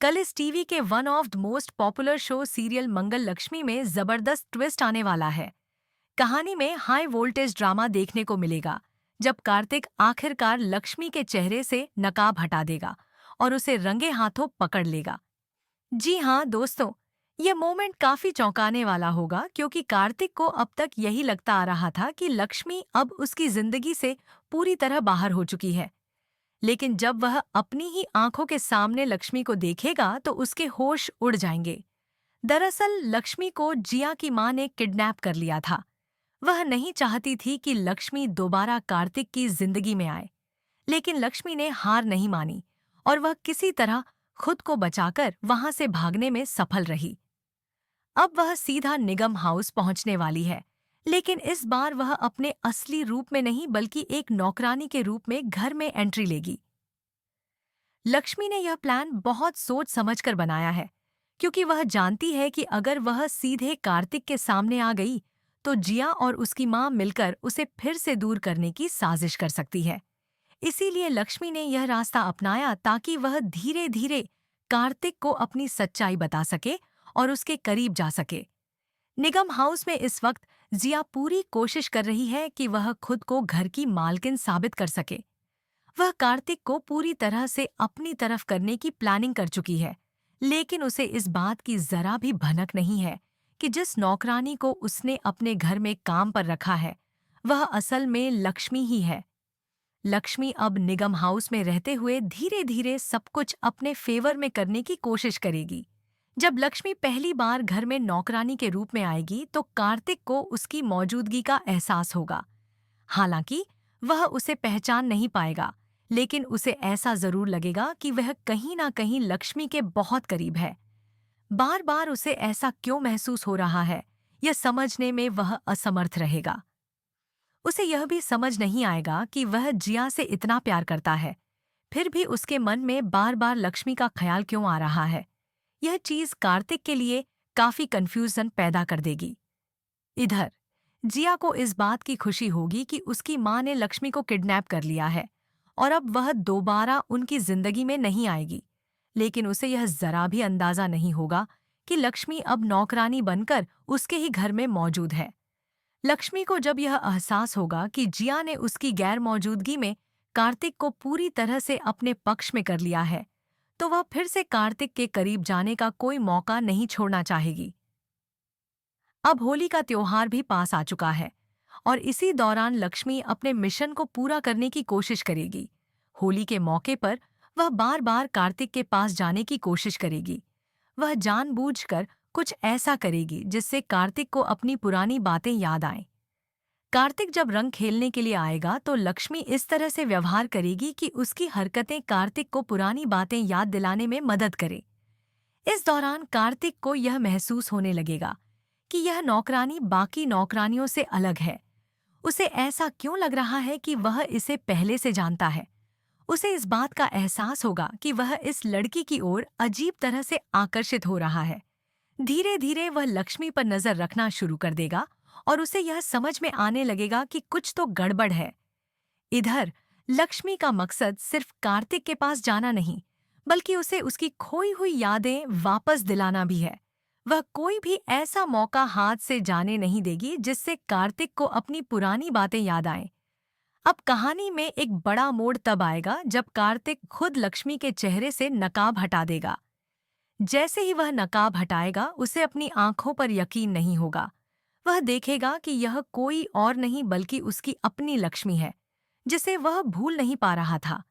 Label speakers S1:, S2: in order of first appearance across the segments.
S1: कल इस टीवी के one of the most popular show serial Mangal Lakshmi में जबरदस्त ट्विस्ट आने वाला है। कहानी में हाई वोल्टेज ड्रामा देखने को मिलेगा, जब कार्तिक आखिरकार लक्ष्मी के चेहरे से नकाब हटा देगा और उसे रंगे हाथों पकड़ लेगा। जी हाँ दोस्तों, ये मोमेंट काफी चौंकाने वाला होगा क्योंकि कार्तिक को अब तक यही लगता आ रहा था कि लक्ष्मी अब उसकी जिंदगी से पूरी तरह बाहर हो चुकी है। लेकिन जब वह अपनी ही आंखों के सामने लक्ष्मी को देखेगा तो उसके होश उड़ जाएंगे। दरअसल लक्ष्मी को जिया की मां ने किडनैप कर लिया था। वह नहीं चाहती थी कि लक्ष्मी दोबारा कार्तिक की जिंदगी में आए, लेकिन लक्ष्मी ने हार नहीं मानी और वह किसी तरह खुद को बचाकर वहां से भागने में सफल रही। अब वह सीधा निगम हाउस पहुंचने वाली है, लेकिन इस बार वह अपने असली रूप में नहीं बल्कि एक नौकरानी के रूप में घर में एंट्री लेगी। लक्ष्मी ने यह प्लान बहुत सोच समझकर बनाया है, क्योंकि वह जानती है कि अगर वह सीधे कार्तिक के सामने आ गई तो जिया और उसकी मां मिलकर उसे फिर से दूर करने की साजिश कर सकती है। इसीलिए लक्ष्मी ने यह रास्ता अपनाया ताकि वह धीरे धीरे कार्तिक को अपनी सच्चाई बता सके और उसके करीब जा सके। निगम हाउस में इस वक्त जिया पूरी कोशिश कर रही है कि वह खुद को घर की मालकिन साबित कर सके। वह कार्तिक को पूरी तरह से अपनी तरफ करने की प्लानिंग कर चुकी है, लेकिन उसे इस बात की जरा भी भनक नहीं है कि जिस नौकरानी को उसने अपने घर में काम पर रखा है वह असल में लक्ष्मी ही है। लक्ष्मी अब निगम हाउस में रहते हुए धीरे धीरे सब कुछ अपने फेवर में करने की कोशिश करेगी। जब लक्ष्मी पहली बार घर में नौकरानी के रूप में आएगी तो कार्तिक को उसकी मौजूदगी का एहसास होगा। हालांकि वह उसे पहचान नहीं पाएगा, लेकिन उसे ऐसा जरूर लगेगा कि वह कहीं ना कहीं लक्ष्मी के बहुत करीब है। बार बार उसे ऐसा क्यों महसूस हो रहा है, यह समझने में वह असमर्थ रहेगा। उसे यह भी समझ नहीं आएगा कि वह जिया से इतना प्यार करता है, फिर भी उसके मन में बार बार लक्ष्मी का ख्याल क्यों आ रहा है। यह चीज कार्तिक के लिए काफी कंफ्यूजन पैदा कर देगी। इधर जिया को इस बात की खुशी होगी कि उसकी मां ने लक्ष्मी को किडनैप कर लिया है और अब वह दोबारा उनकी जिंदगी में नहीं आएगी। लेकिन उसे यह जरा भी अंदाजा नहीं होगा कि लक्ष्मी अब नौकरानी बनकर उसके ही घर में मौजूद है। लक्ष्मी को जब यह एहसास होगा कि जिया ने उसकी गैर मौजूदगी में कार्तिक को पूरी तरह से अपने पक्ष में कर लिया है, तो वह फिर से कार्तिक के करीब जाने का कोई मौका नहीं छोड़ना चाहेगी। अब होली का त्योहार भी पास आ चुका है और इसी दौरान लक्ष्मी अपने मिशन को पूरा करने की कोशिश करेगी। होली के मौके पर वह बार बार कार्तिक के पास जाने की कोशिश करेगी। वह जानबूझकर कुछ ऐसा करेगी जिससे कार्तिक को अपनी पुरानी बातें याद आएं। कार्तिक जब रंग खेलने के लिए आएगा तो लक्ष्मी इस तरह से व्यवहार करेगी कि उसकी हरकतें कार्तिक को पुरानी बातें याद दिलाने में मदद करे। इस दौरान कार्तिक को यह महसूस होने लगेगा कि यह नौकरानी बाकी नौकरानियों से अलग है। उसे ऐसा क्यों लग रहा है कि वह इसे पहले से जानता है। उसे इस बात का एहसास होगा कि वह इस लड़की की ओर अजीब तरह से आकर्षित हो रहा है। धीरे धीरे वह लक्ष्मी पर नजर रखना शुरू कर देगा और उसे यह समझ में आने लगेगा कि कुछ तो गड़बड़ है। इधर लक्ष्मी का मकसद सिर्फ कार्तिक के पास जाना नहीं, बल्कि उसे उसकी खोई हुई यादें वापस दिलाना भी है। वह कोई भी ऐसा मौका हाथ से जाने नहीं देगी जिससे कार्तिक को अपनी पुरानी बातें याद आएं। अब कहानी में एक बड़ा मोड़ तब आएगा जब कार्तिक खुद लक्ष्मी के चेहरे से नकाब हटा देगा। जैसे ही वह नकाब हटाएगा उसे अपनी आंखों पर यकीन नहीं होगा। वह देखेगा कि यह कोई और नहीं बल्कि उसकी अपनी लक्ष्मी है, जिसे वह भूल नहीं पा रहा था।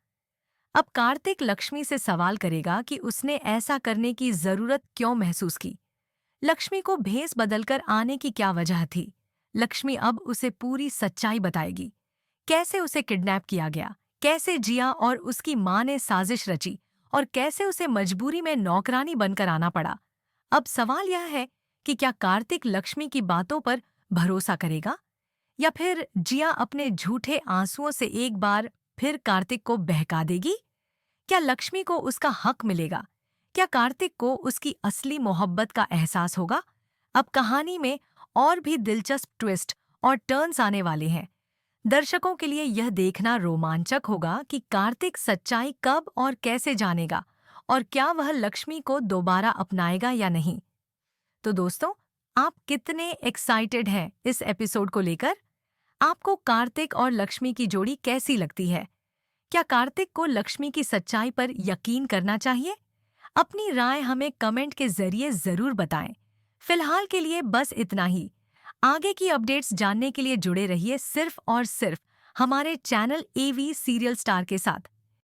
S1: अब कार्तिक लक्ष्मी से सवाल करेगा कि उसने ऐसा करने की जरूरत क्यों महसूस की। लक्ष्मी को भेस बदलकर आने की क्या वजह थी। लक्ष्मी अब उसे पूरी सच्चाई बताएगी। कैसे उसे किडनैप किया गया, कैसे जिया और उसकी मां ने साजिश रची और कैसे उसे मजबूरी में नौकरानी बनकर आना पड़ा। अब सवाल यह है कि क्या कार्तिक लक्ष्मी की बातों पर भरोसा करेगा या फिर जिया अपने झूठे आंसुओं से एक बार फिर कार्तिक को बहका देगी। क्या लक्ष्मी को उसका हक मिलेगा? क्या कार्तिक को उसकी असली मोहब्बत का एहसास होगा? अब कहानी में और भी दिलचस्प ट्विस्ट और टर्न्स आने वाले हैं। दर्शकों के लिए यह देखना रोमांचक होगा कि कार्तिक सच्चाई कब और कैसे जानेगा और क्या वह लक्ष्मी को दोबारा अपनाएगा या नहीं। तो दोस्तों, आप कितने एक्साइटेड हैं इस एपिसोड को लेकर? आपको कार्तिक और लक्ष्मी की जोड़ी कैसी लगती है? क्या कार्तिक को लक्ष्मी की सच्चाई पर यकीन करना चाहिए? अपनी राय हमें कमेंट के जरिए जरूर बताएं। फिलहाल के लिए बस इतना ही। आगे की अपडेट्स जानने के लिए जुड़े रहिए सिर्फ और सिर्फ हमारे चैनल एवी सीरियल स्टार के साथ।